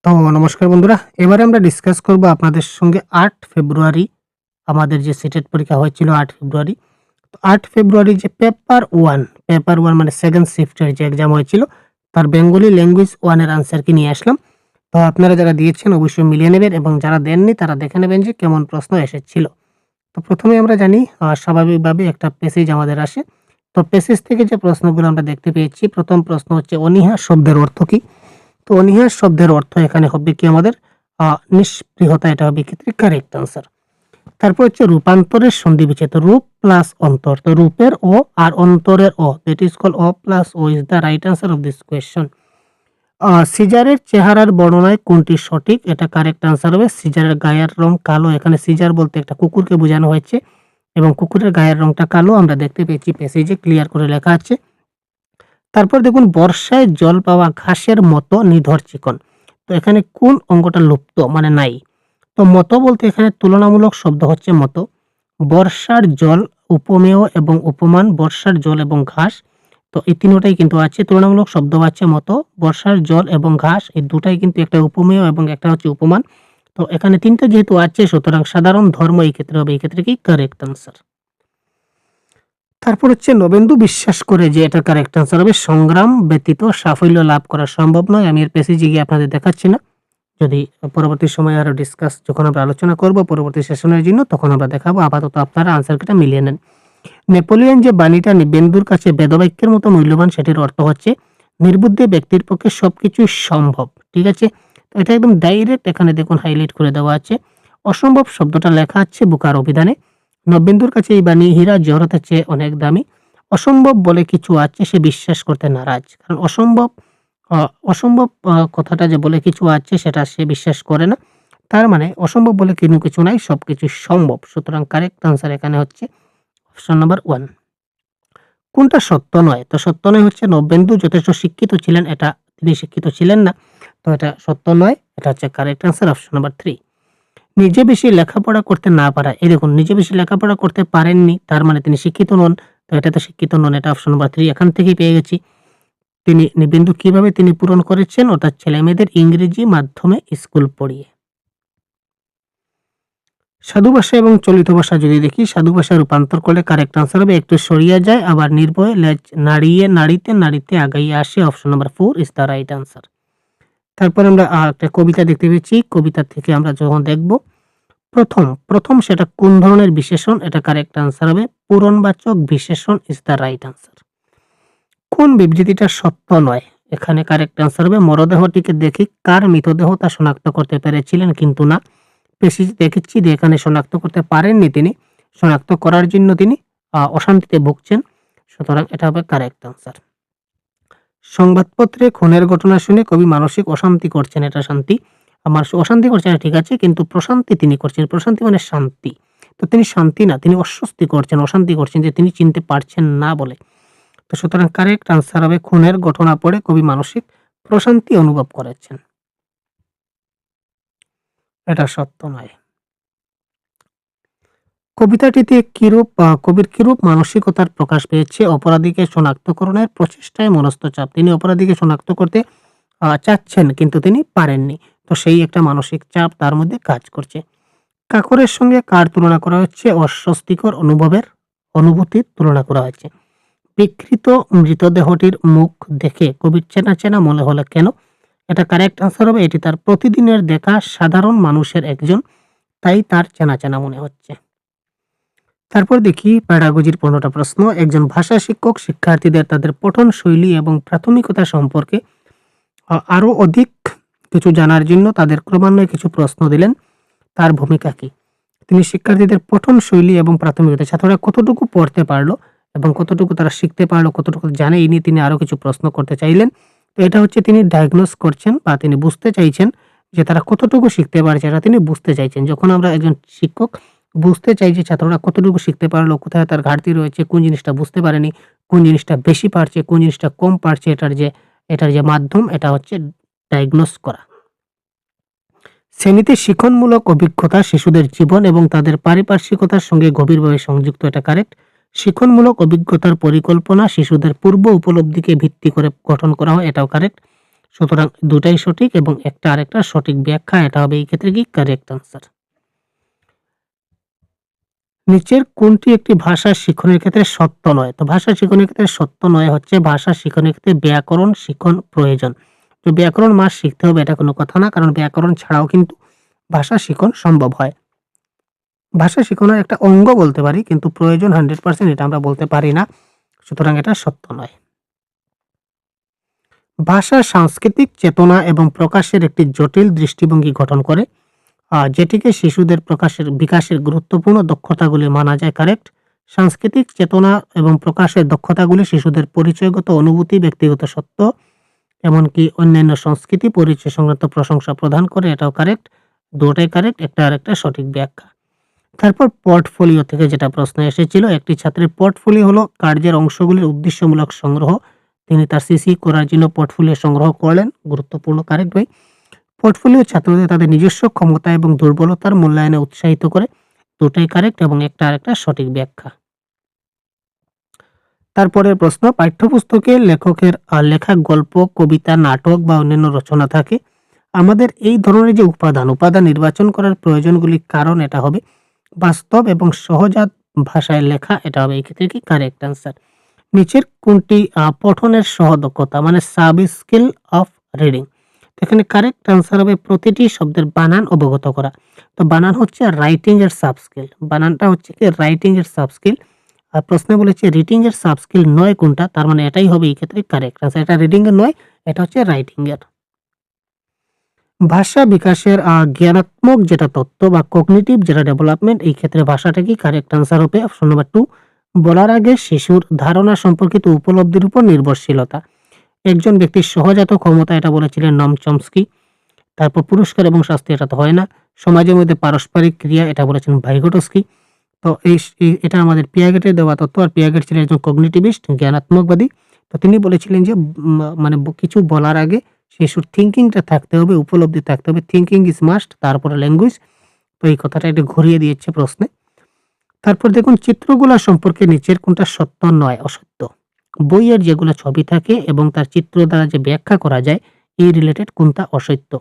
তো নমস্কার বন্ধুরা, এবারে আমরা ডিসকাস করব আপনাদের সঙ্গে ৮ ফেব্রুয়ারি আমাদের যে সিটেট পরীক্ষা হয়েছিল ৮ ফেব্রুয়ারি। তো ৮ ফেব্রুয়ারি যে পেপার 1 মানে সেকেন্ড শিফটের যে এক্সাম হয়েছিল তার বেঙ্গলি ল্যাঙ্গুয়েজ 1 এর আনসার কি নিয়ে আসলাম। তো আপনারা যারা দিয়েছেন অবশ্যই মিলিয়ে নেবেন এবং যারা দেননি তারা দেখে নেবেন যে কেমন প্রশ্ন এসেছিল। তো প্রথমে আমরা জানি স্বাভাবিকভাবে একটা প্যাসেজ আমাদের আসে। তো প্যাসেজ থেকে যে প্রশ্নগুলো আমরা দেখতে পেয়েছি, প্রথম প্রশ্ন হচ্ছে অনীহা শব্দের অর্থ কি? তো অনীহা শব্দের অর্থ এখানে হবে কি আমাদের নিষ্পৃহতা, এটা হবে ক্ষেত্রে কারেক্ট আনসার। তারপর হচ্ছে রূপান্তরের সন্ধিবিচ্ছেদ, রূপ প্লাস অন্তর। তো রূপের ও আর অন্তরের ও, that is called O plus O is the right answer of this question. সিজারের চেহারার বর্ণনায় কোনটি সঠিক? এটা কারেক্ট আনসার হবে সিজারের গায়ের রং কালো। এখানে সিজার বলতে একটা কুকুরকে বোঝানো হয়েছে এবং কুকুরের গায়ের রংটা কালো আমরা দেখতে পেয়েছি, প্যাসেজে ক্লিয়ার করে লেখা আছে। তারপর দেখুন বর্ষায় জল পাওয়া ঘাসের মতো নিধর চিকন। তো এখানে কোন অঙ্গটা লুপ্ত মানে নাই? তো মতো বলতে এখানে তুলনামূলক শব্দ হচ্ছে মতো। বর্ষার জল উপমেয় এবং উপমান, বর্ষার জল এবং ঘাস। তো এই তিনটাই কিন্তু আছে, তুলনামূলক শব্দ আছে মতো, বর্ষার জল এবং ঘাস, এই দুটাই কিন্তু একটা উপমেয় এবং একটা হচ্ছে উপমান। তো এখানে তিনটা যেহেতু আছে সুতরাং সাধারণ ধর্ম এই ক্ষেত্রে হবে, এই ক্ষেত্রে কি কারেক্ট আনসার। তারপর হচ্ছে নবেন্দু বিশ্বাস করে যে এটা কারেক্ট আনসার হবে সংগ্রাম ব্যতীত সাফল্য লাভ করা সম্ভব নয়। আমি এর পেসেজে গিয়ে আপনাদের দেখাচ্ছি না, যদি পরবর্তী সময়ে আরো ডিসকাস যখন আমরা আলোচনা করব পরবর্তী সেশনের জন্য তখন আমরা দেখাবো। আপাতত আপনারা আনসারটা মিলিয়ে নেন। নেপোলিয়ন যে বাণীটা নিবেন্দুর কাছে বেদবাক্যের মতো মূল্যবান, সেটির অর্থ হচ্ছে নির্বুদ্ধি ব্যক্তির পক্ষে সবকিছু সম্ভব। ঠিক আছে, তো এটা একদম ডাইরেক্ট এখানে দেখুন হাইলাইট করে দেওয়া আছে। অসম্ভব শব্দটা লেখা আছে বুকার অভিধানে। নবেন্দুর কাছে এই বাণী হীরা জহরতের চেয়ে অনেক দামি। অসম্ভব বলে কিছু আছে সে বিশ্বাস করতে নারাজ, কারণ অসম্ভব কথাটা যে বলে কিছু আছে সেটা সে বিশ্বাস করে না। তার মানে অসম্ভব বলে কিন্তু কিছু নাই, সবকিছু সম্ভব। সুতরাং কারেক্ট আনসার এখানে হচ্ছে অপশন নাম্বার 1। কোনটা সত্য নয়? তো সত্য নয় হচ্ছে নবেন্দু যথেষ্ট শিক্ষিত ছিলেন, এটা তিনি শিক্ষিত ছিলেন না। তো এটা সত্য নয়, এটা হচ্ছে কারেক্ট আনসার অপশন নাম্বার 3। নিজে বেশি লেখাপড়া করতে না পারা, এই দেখুন নিজে বেশি লেখাপড়া করতে পারেননি তার মানে তিনি শিক্ষিত নন। তো এটা তো শিক্ষিত নন, এটা অপশন নাম্বার 3 এখান থেকেই পেয়ে গেছি। তিনি নিবেন্দু কিভাবে তিনি পূরণ করেছেন? অর্থাৎ ছেলেমেয়েদের ইংরেজি মাধ্যমে স্কুল পড়িয়ে। সাধু ভাষা এবং চলিত ভাষা যদি দেখি, সাধু ভাষা রূপান্তর করলে কারেক্ট আনসার হবে একটু সরিয়া যায় আবার নির্ভয়ে লেজ নাড়িয়ে নাড়িতে নাড়িতে আগাইয়া আসে, option number 4 is the right answer. তারপর আমরা একটা কবিতা দেখতে পেয়েছি, কবিতা থেকে আমরা যখন দেখব প্রথম সেটা কোন ধরনের বিশেষণ? এটা কারেক্ট আনসার হবে পূরণবাচক বিশেষণ ইজ দ্য রাইট আনসার। কোন বিবৃতিটা সত্য নয়? এখানে কারেক্ট আনসার হবে মরদেহটিকে দেখি কার মৃতদেহ তা শনাক্ত করতে পেরেছিলেন কিন্তু না। পেশি দেখেছি যে এখানে শনাক্ত করতে পারেননি তিনি, শনাক্ত করার জন্য তিনি অশান্তিতে ভুগছেন। সুতরাং এটা হবে কারেক্ট আনসার। সংবাদপত্রে খুনের ঘটনা শুনে কবি মানসিক অশান্তি করছেন, এটা শান্তি। আমার অশান্তি করছেন ঠিক আছে, কিন্তু প্রশান্তি তিনি করছেন, প্রশান্তি মানে শান্তি। তো তিনি শান্তি না, তিনি অস্বস্তি করছেন, অশান্তি করছেন যে তিনি চিনতে পারছেন না বলে। তো সুতরাং কারেক্ট আনসার হবে খুনের ঘটনা পড়ে কবি মানসিক প্রশান্তি অনুভব করেছেন, এটা সত্য নয়। কবিতাটিতে কবির কিরূপ মানসিকতার প্রকাশ পেয়েছে? অপরাধীকে শনাক্তকরণের প্রচেষ্টায় মনস্থ চাপ, তিনি অপরাধীকে শনাক্ত করতে চাচ্ছেন কিন্তু তিনি পারেননি। তো সেই একটা মানসিক চাপ তার মধ্যে কাজ করছে। কাকরের সঙ্গে কার তুলনা করা হচ্ছে? অস্বস্তিকর অনুভূতির তুলনা করা হয়েছে। বিকৃত মৃতদেহটির মুখ দেখে কবির চেনা চেনা মনে হলো কেন? এটা কারেক্ট আনসার হবে এটি তার প্রতিদিনের দেখা সাধারণ মানুষের একজন, তাই তার চেনা চেনা মনে হচ্ছে। তারপর দেখি প্যাডাগজির 15টা প্রশ্ন। একজন ভাষা শিক্ষক শিক্ষার্থীদের তাদের পঠন শৈলী এবং প্রাথমিকতা সম্পর্কে আরো অধিক কিছু জানার জন্য তাদের ক্রমান্বয়ে কিছু প্রশ্ন দিলেন, তার ভূমিকা কি? তিনি শিক্ষার্থীদের পঠন শৈলী এবং প্রাথমিকতা, ছাত্ররা কতটুকু পড়তে পারলো এবং কতটুকু তারা শিখতে পারলো, কতটুকু জানে, এই নিয়ে তিনি আরো কিছু প্রশ্ন করতে চাইলেন। তো এটা হচ্ছে তিনি ডায়াগনোস করছেন বা তিনি বুঝতে চাইছেন যে তারা কতটুকু শিখতে পারছে, এটা তিনি বুঝতে চাইছেন। যখন আমরা একজন শিক্ষক বুঝতে চাই যে ছাত্ররা কতটুকু শিখতে পারলো, কোথায় তার ঘাটতি রয়েছে, কোন জিনিসটা বুঝতে পারেনি, কোন জিনিসটা বেশি পারছে, কোন জিনিসটা কম পারছে, এটার যে মাধ্যম এটা হচ্ছে ডায়াগনোস করা। শ্রেণীতে শিক্ষণমূলক অভিজ্ঞতা শিশুদের জীবন এবং তাদের পারিপার্শ্বিকতার সঙ্গে গভীরভাবে সংযুক্ত, এটা কারেক্ট। শিক্ষণমূলক অভিজ্ঞতার পরিকল্পনা শিশুদের পূর্ব উপলব্ধিকে ভিত্তি করে গঠন করা হয়, এটাও কারেক্ট। সুতরাং দুটাই সঠিক এবং একটা আরেকটা সঠিক ব্যাখ্যা, এটা হবে এই ক্ষেত্রে কি কারেক্ট আনসার। নিচের কোনটি একটি ভাষা শিখনের ক্ষেত্রে সত্য নয়? তো ভাষা শিখনের ক্ষেত্রে সত্য নয় হচ্ছে ভাষা শিখনের ক্ষেত্রে ব্যাকরণ শিখন প্রয়োজন। তো ব্যাকরণ মাস্ট শিখতে হবে এটা কোনো কথা না, কারণ ব্যাকরণ ছাড়াও কিন্তু ভাষা শিখন সম্ভব হয়। ভাষা শিখনের একটা অঙ্গ বলতে পারি, কিন্তু প্রয়োজন 100% এটা আমরা বলতে পারি না। সুতরাং এটা সত্য নয়। ভাষা সাংস্কৃতিক চেতনা এবং প্রকাশের একটি জটিল দৃষ্টিভঙ্গি গঠন করে, যেটিকে শিশুদের বিকাশের গুরুত্বপূর্ণ দক্ষতাগুলি মানা যায় কারেক্ট। সাংস্কৃতিক চেতনা এবং প্রকাশের দক্ষতাগুলি শিশুদের পরিচয়গত অনুভূতি, ব্যক্তিগত সত্য, এমনকি অন্যান্য সংস্কৃতি পরিচয় সংক্রান্ত প্রশংসা প্রদান করে, এটাও কারেক্ট। দুটোই কারেক্ট, একটা আরেকটা সঠিক ব্যাখ্যা। তারপর পোর্টফোলিও থেকে যেটা প্রশ্ন এসেছিল, একটি ছাত্রের পোর্টফোলিও হলো কার্যের অংশগুলির উদ্দেশ্যমূলক সংগ্রহ। তিনি তার সিসি করার জন্য পোর্টফোলিও সংগ্রহ করলেন, গুরুত্বপূর্ণ, কারেক্ট ভাই। পোর্টফোলিও ছাত্রদের তাদের নিজস্ব ক্ষমতা এবং দুর্বলতার মূল্যায়নে উৎসাহিত করে, দুটাই কারেক্ট এবং একটা আরেকটা সঠিক ব্যাখ্যা। তারপরের প্রশ্ন, পাঠ্যপুস্তকে লেখকের লেখা গল্প, কবিতা, নাটক বা অন্যান্য রচনা থাকে। আমাদের এই ধরনের যে উপাদান নির্বাচন করার প্রয়োজনগুলির কারণ, এটা হবে বাস্তব এবং সহজাত ভাষায় লেখা, এটা হবে এই ক্ষেত্রে কি কারেক্ট আনসার। নিচের কোনটি পঠনের সহদক্ষতা মানে সাব স্কিল অফ রিডিং? এখানে কারেক্ট আনসার হবে প্রতিটি শব্দের বানান অবগত করা। তো বানান হচ্ছে রাইটিং এর সাব স্কিল, বানানটা হচ্ছে কি রাইটিং এর সাব স্কিল। আর প্রশ্নে বলেছে রিডিং এর সাব স্কিল নয় কোনটা, তার মানে এটাই হবে এই ক্ষেত্রে কারেক্ট আনসার। এটা রিডিং এর নয়, এটা হচ্ছে রাইটিং এর। ভাষা বিকাশের জ্ঞানাত্মক যেটা তত্ত্ব বা কগনিটিভ যেটা ডেভেলপমেন্ট, এই ক্ষেত্রে ভাষাটা কি কারেক্ট আনসার হবে অপশন নাম্বার 2। বলার আগে শিশুর ধারণা সম্পর্কিত উপলব্ধির উপর নির্ভরশীলতা। একজন ব্যক্তির সহজাত ক্ষমতা, এটা বলেছিলেন নম চমস্কি। তারপর পুরস্কার এবং শাস্তি, এটা তো হয় না। সমাজের মধ্যে পারস্পরিক ক্রিয়া, এটা বলেছেন ভাইগোটস্কি। তো এটা আমাদের পিয়াগেটের দেওয়া তথ্য, আর পিয়াগেট ছিলেন একজন কগনিটিভিস্ট, জ্ঞানাত্মকবাদী। তো তিনি বলেছিলেন যে মানে কিছু বলার আগে শিশুর থিঙ্কিংটা থাকতে হবে, উপলব্ধি থাকতে হবে। থিঙ্কিং ইজ মাস্ট, তারপরে ল্যাঙ্গুয়েজ। তো এই কথাটা একটু ঘুরিয়ে দিয়েছে প্রশ্নে। তারপর দেখুন, চিত্রগুলা সম্পর্কে নিচের কোনটা সত্য নয় অসত্য? বইয়ের যেগুলো ছবি থাকে এবং তার চিত্র দ্বারা যে ব্যাখ্যা করা যায়, এই রিলেটেড কোনটা অসত্য?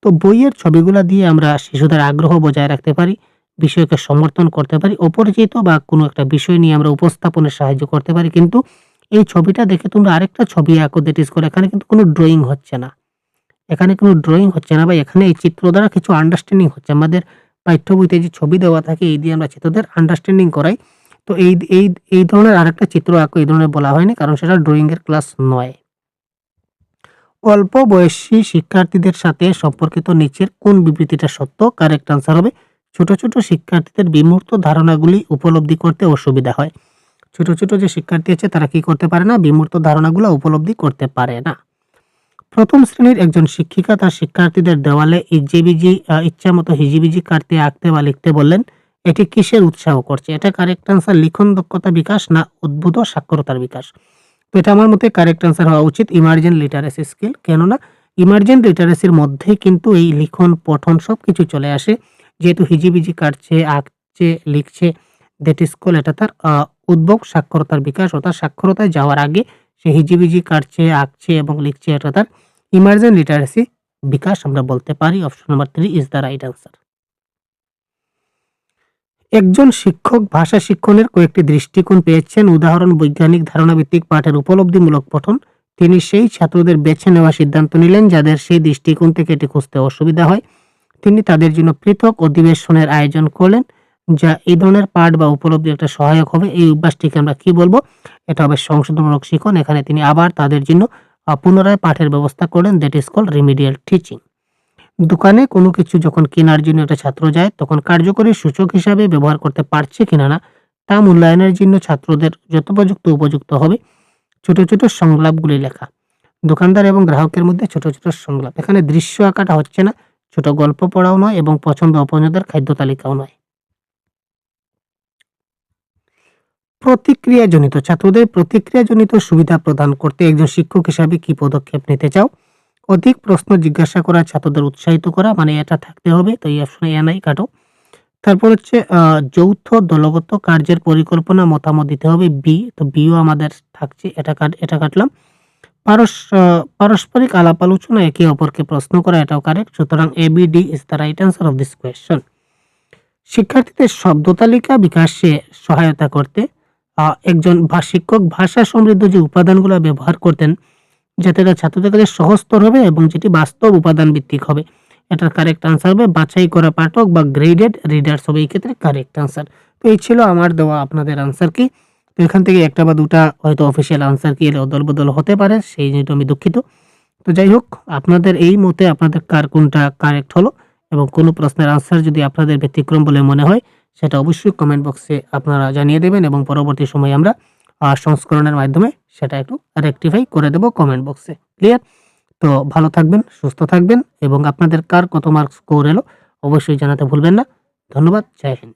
তো বইয়ের ছবিগুলা দিয়ে আমরা শিশুদের আগ্রহ বজায় রাখতে পারি, বিষয়কে সমর্থন করতে পারি, অপরিচিত বা কোনো একটা বিষয় নিয়ে আমরা উপস্থাপনের সাহায্য করতে পারি। কিন্তু এই ছবিটা দেখে তোমরা আরেকটা ছবি আঁকো, দ্যাট ইজ করে, এখানে কিন্তু কোনো ড্রয়িং হচ্ছে না। এখানে কোনো ড্রয়িং হচ্ছে না বা এখানে এই চিত্র দ্বারা কিছু আন্ডারস্ট্যান্ডিং হচ্ছে। আমাদের পাঠ্য বইতে যে ছবি দেওয়া থাকে, এই দিয়ে আমরা চিত্রদের আন্ডারস্ট্যান্ডিং করাই। তো এই ধরনের আরেকটা চিত্র আঁকো, এই ধরনের বলা হয়নি, কারণ সেটা ড্রয়িং এর ক্লাস নয়। অল্প বয়সী শিক্ষার্থীদের সাথে সম্পর্কিত নিচের কোন বিবৃতিটা সত্য? কারেক্ট আনসার হবে ছোট ছোট শিক্ষার্থীদের বিমূর্ত ধারণাগুলি উপলব্ধি করতে অসুবিধা হয়। ছোট ছোট যে শিক্ষার্থী আছে তারা কি করতে পারে না? বিমূর্ত ধারণাগুলো উপলব্ধি করতে পারে না। প্রথম শ্রেণীর একজন শিক্ষিকা তার শিক্ষার্থীদের দেওয়ালে ইজিবিজি ইচ্ছামতো হিজিবিজি কাটতে, আঁকতে বা লিখতে বললেন। এটি কিসের উৎসাহ করছে? এটা কারেক্ট আনসার লিখন দক্ষতা বিকাশ না উদ্ভূত সাক্ষরতার বিকাশ? তো এটা আমার মতে কারেক্ট আনসার হওয়া উচিত ইমার্জেন্ট লিটারেসি স্কিল। কেননা ইমার্জেন্ট লিটারেসির মধ্যে কিন্তু এই লিখন, পঠন সবকিছু চলে আসে। যেহেতু হিজিবিজি কাটছে, আঁকছে, লিখছে, দ্যাট ইজ কল, এটা তার উদ্ভব সাক্ষরতার বিকাশ। অর্থাৎ সাক্ষরতায় যাওয়ার আগে সে হিজিবিজি কাটছে, আঁকছে এবং লিখছে, এটা তার ইমার্জেন্ট লিটারেসি বিকাশ আমরা বলতে পারি। Option number 3 is the right answer. একজন শিক্ষক ভাষা শিক্ষণের কয়েকটি দৃষ্টিকোণ পেয়েছেন। উদাহরণ, বৈজ্ঞানিক ধারণাভিত্তিক পাঠের উপলব্ধিমূলক পঠন। তিনি সেই ছাত্রদের বেছে নেওয়ার সিদ্ধান্ত নিলেন যাদের সেই দৃষ্টিকোণ থেকে এটি খুঁজতে অসুবিধা হয়। তিনি তাদের জন্য পৃথক অধিবেশনের আয়োজন করলেন, যা এই ধরনের পাঠ বা উপলব্ধি একটা সহায়ক হবে। এই অভ্যাসটিকে আমরা কি বলবো? এটা হবে সংশোধনমূলক শিখন। এখানে তিনি আবার তাদের জন্য পুনরায় পাঠের ব্যবস্থা করলেন, that is called remedial teaching. দোকানে কোনো কিছু যখন কেনার জন্য একটা ছাত্র যায়, তখন কার্যকরী সূচক হিসাবে ব্যবহার করতে পারছে কিনা না তা মূল্যায়নের জন্য ছাত্রদের যথোপযুক্ত উপযুক্ত হবে ছোট ছোট সংলাপগুলি লেখা। দোকানদার এবং গ্রাহকের মধ্যে ছোট ছোট সংলাপ। এখানে দৃশ্য আঁকাটা হচ্ছে না, ছোট গল্প পড়াও নয় এবং পছন্দ অপছন্দের খাদ্য তালিকাও নয়। প্রতিক্রিয়াজনিত, ছাত্রদের প্রতিক্রিয়াজনিত সুবিধা প্রদান করতে একজন শিক্ষক হিসাবে কি পদক্ষেপ নিতে চাও? অধিক প্রশ্ন জিজ্ঞাসা করা, ছাত্রদের উৎসাহিত করা, মানে এটা থাকতে হবে। তো এই অপশনে নাই কাটো। তারপর হচ্ছে যৌথ দলগত কার্যের পরিকল্পনা মতামত দিতে হবে, বি। তো বিও আমাদের থাকছে, এটা কাটলাম। পারস্পরিক আলাপ আলোচনা, একে অপরকে প্রশ্ন করা, এটাও কারেক্ট। সুতরাং ABD is the right answer of this question. শিক্ষার্থীদের শব্দ তালিকা বিকাশে সহায়তা করতে একজন শিক্ষক ভাষা সমৃদ্ধ যে উপাদানগুলো ব্যবহার করতেন, যাতে এটা ছাত্রদের কাছে সহজতর হবে এবং যেটি বাস্তব উপাদান ভিত্তিক হবে। এটার কারেক্ট আনসার হবে বাছাই করা পাঠক বা গ্রেডেড রিডার্স হবে এই ক্ষেত্রে কারেক্ট আনসার। তো এই ছিল আমার দেওয়া আপনাদের আনসার কি। তো এখান থেকে একটা বা দুটা হয়তো অফিসিয়াল আনসার কি এলে অদল বদল হতে পারে, সেই জন্য আমি দুঃখিত। তো যাই হোক, আপনাদের এই মতে আপনাদের কার কোনটা কারেক্ট হলো এবং কোনো প্রশ্নের আনসার যদি আপনাদের ব্যতিক্রম বলে মনে হয়, সেটা অবশ্যই কমেন্ট বক্সে আপনারা জানিয়ে দেবেন এবং পরবর্তী সময়ে আমরা সংস্করণের মাধ্যমে সেটা একটু রেকটিফাই করে দেব কমেন্ট বক্সে। ক্লিয়ার? তো ভালো থাকবেন, সুস্থ থাকবেন এবং আপনাদের কার কত মার্কস স্কোর এলো অবশ্যই জানাতে ভুলবেন না। ধন্যবাদ। জয় হিন্দ।